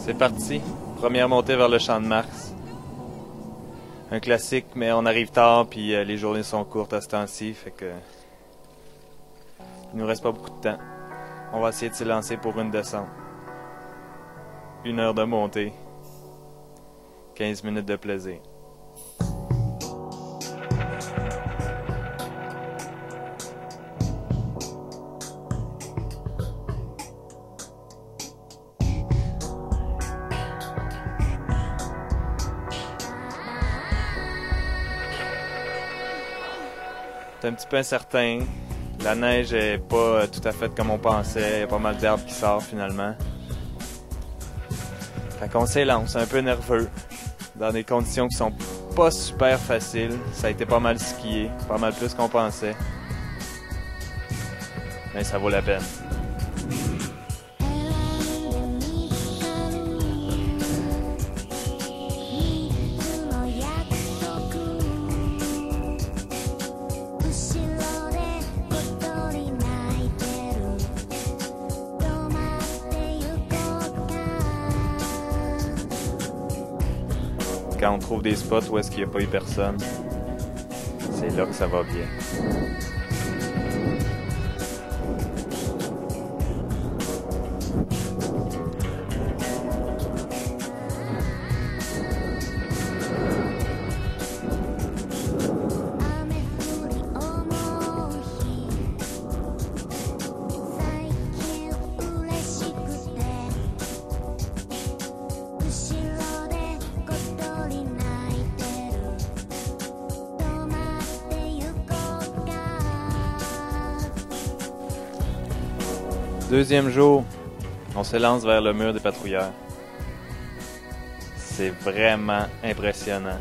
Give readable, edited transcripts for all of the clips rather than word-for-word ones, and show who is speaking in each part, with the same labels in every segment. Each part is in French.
Speaker 1: C'est parti. Première montée vers le champ de Mars. Un classique, mais on arrive tard, puis les journées sont courtes à ce temps-ci, fait que... Il nous reste pas beaucoup de temps. On va essayer de s'élancer pour une descente. 1 heure de montée. 15 minutes de plaisir. C'est un petit peu incertain. La neige est pas tout à fait comme on pensait. Il y a pas mal d'herbes qui sortent finalement. Fait qu'on s'élance, un peu nerveux, dans des conditions qui sont pas super faciles. Ça a été pas mal skié, pas mal plus qu'on pensait. Mais ça vaut la peine. Quand on trouve des spots où est-ce qu'il n'y a pas eu personne, c'est là que ça va bien. Deuxième jour, on se lance vers le mur des patrouilleurs. C'est vraiment impressionnant.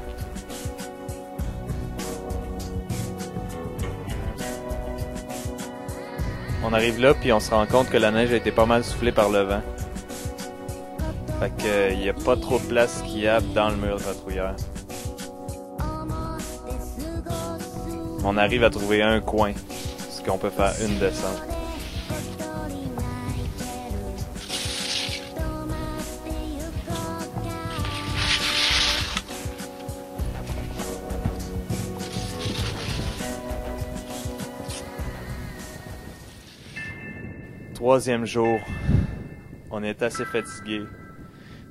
Speaker 1: On arrive là, puis on se rend compte que la neige a été pas mal soufflée par le vent. Fait qu'il n'y a pas trop de place skiable dans le mur des patrouilleurs. On arrive à trouver un coin, ce qu'on peut faire une descente. Troisième jour, on est assez fatigué.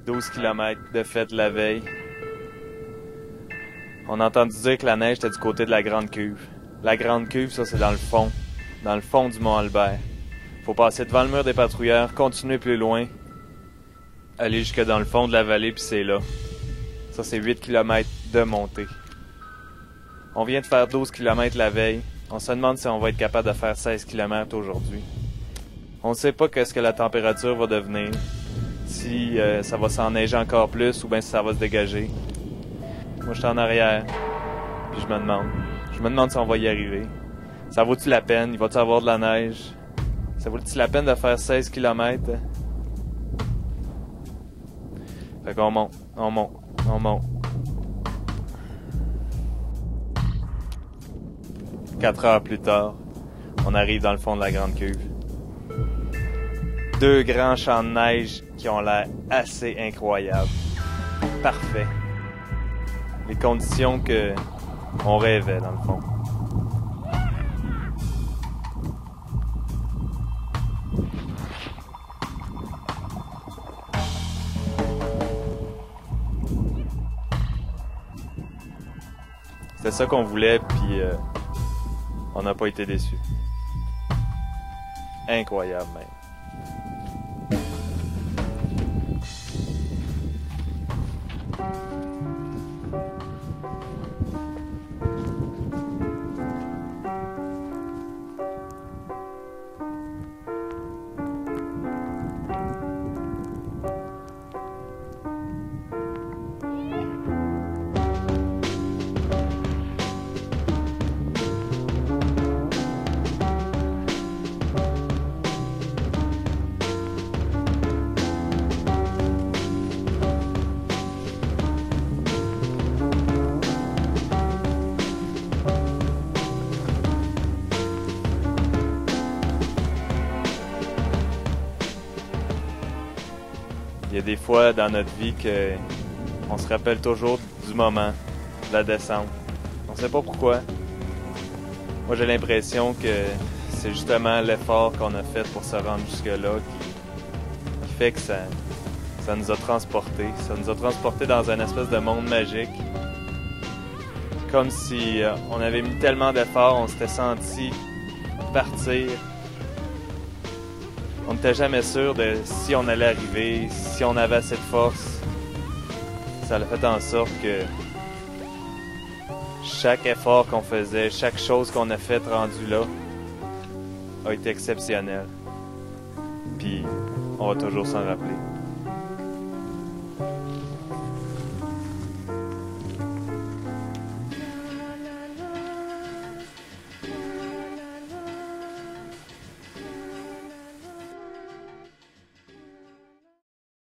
Speaker 1: 12 km de fête la veille. On a entendu dire que la neige était du côté de la Grande Cuve. La Grande Cuve, ça c'est dans le fond du Mont Albert. Faut passer devant le mur des patrouilleurs, continuer plus loin, aller jusque dans le fond de la vallée, puis c'est là. Ça c'est 8 km de montée. On vient de faire 12 km la veille. On se demande si on va être capable de faire 16 km aujourd'hui. On ne sait pas qu'est-ce que la température va devenir, si ça va s'enneiger encore plus ou bien si ça va se dégager. Moi, je suis en arrière, puis je me demande si on va y arriver. Ça vaut-tu la peine? Il va-tu avoir de la neige? Ça vaut-tu la peine de faire 16 km? Fait qu'on monte, on monte, on monte. 4 heures plus tard, on arrive dans le fond de la Grande Cuve. 2 grands champs de neige qui ont l'air assez incroyables. Parfait. Les conditions qu'on rêvait, dans le fond. C'était ça qu'on voulait, puis on n'a pas été déçus. Incroyable, même. Il y a des fois dans notre vie que on se rappelle toujours du moment, de la descente. On sait pas pourquoi. Moi, j'ai l'impression que c'est justement l'effort qu'on a fait pour se rendre jusque-là qui fait que ça nous a transportés. Ça nous a transportés dans un espèce de monde magique. Comme si on avait mis tellement d'efforts, on s'était senti partir. On n'était jamais sûr de si on allait arriver, si on avait assez de force. Ça a fait en sorte que chaque effort qu'on faisait, chaque chose qu'on a faite rendue là, a été exceptionnelle. Puis, on va toujours s'en rappeler.